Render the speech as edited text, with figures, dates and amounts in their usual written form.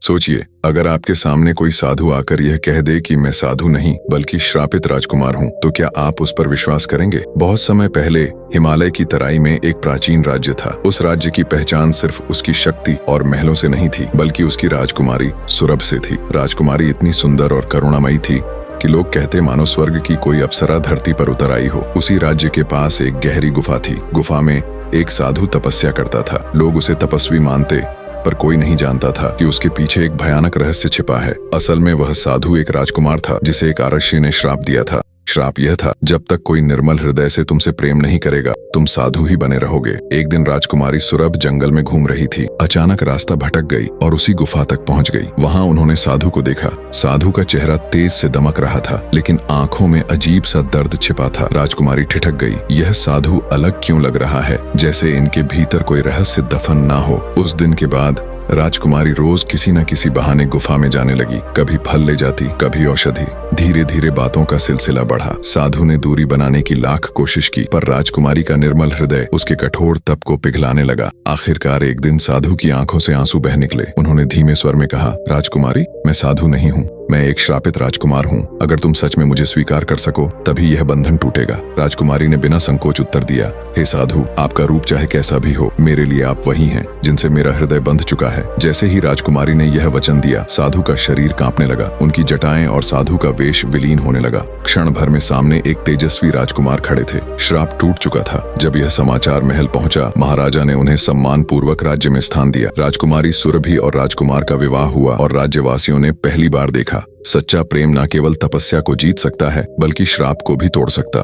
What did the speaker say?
सोचिए, अगर आपके सामने कोई साधु आकर यह कह दे कि मैं साधु नहीं बल्कि श्रापित राजकुमार हूँ, तो क्या आप उस पर विश्वास करेंगे? बहुत समय पहले हिमालय की तराई में एक प्राचीन राज्य था। उस राज्य की पहचान सिर्फ उसकी शक्ति और महलों से नहीं थी, बल्कि उसकी राजकुमारी सुरभ से थी। राजकुमारी इतनी सुंदर और करुणामयी थी कि लोग कहते मानो स्वर्ग की कोई अप्सरा धरती पर उतर आई हो। उसी राज्य के पास एक गहरी गुफा थी। गुफा में एक साधु तपस्या करता था। लोग उसे तपस्वी मानते, पर कोई नहीं जानता था कि उसके पीछे एक भयानक रहस्य छिपा है। असल में वह साधु एक राजकुमार था जिसे एक आरक्षी ने श्राप दिया था। श्राप यह था, जब तक कोई निर्मल हृदय से तुमसे प्रेम नहीं करेगा, तुम साधु ही बने रहोगे। एक दिन राजकुमारी सुरभ जंगल में घूम रही थी। अचानक रास्ता भटक गई और उसी गुफा तक पहुंच गई। वहां उन्होंने साधु को देखा। साधु का चेहरा तेज से दमक रहा था, लेकिन आंखों में अजीब सा दर्द छिपा था। राजकुमारी ठिठक गई। यह साधु अलग क्यों लग रहा है, जैसे इनके भीतर कोई रहस्य दफन ना हो। उस दिन के बाद राजकुमारी रोज किसी न किसी बहाने गुफा में जाने लगी। कभी फल ले जाती, कभी औषधि। धीरे धीरे बातों का सिलसिला बढ़ा। साधु ने दूरी बनाने की लाख कोशिश की, पर राजकुमारी का निर्मल हृदय उसके कठोर तप को पिघलाने लगा। आखिरकार एक दिन साधु की आंखों से आंसू बह निकले। उन्होंने धीमे स्वर में कहा, राजकुमारी, मैं साधु नहीं हूँ, मैं एक श्रापित राजकुमार हूँ। अगर तुम सच में मुझे स्वीकार कर सको, तभी यह बंधन टूटेगा। राजकुमारी ने बिना संकोच उत्तर दिया, हे साधु, आपका रूप चाहे कैसा भी हो, मेरे लिए आप वही हैं जिनसे मेरा हृदय बंध चुका है। जैसे ही राजकुमारी ने यह वचन दिया, साधु का शरीर कांपने लगा। उनकी जटाएं और साधु का वेश विलीन होने लगा। क्षण भर में सामने एक तेजस्वी राजकुमार खड़े थे। श्राप टूट चुका था। जब यह समाचार महल पहुंचा, महाराजा ने उन्हें सम्मान पूर्वक राज्य में स्थान दिया। राजकुमारी सुरभि और राजकुमार का विवाह हुआ और राज्यवासियों ने पहली बार देखा, सच्चा प्रेम न केवल तपस्या को जीत सकता है, बल्कि श्राप को भी तोड़ सकता।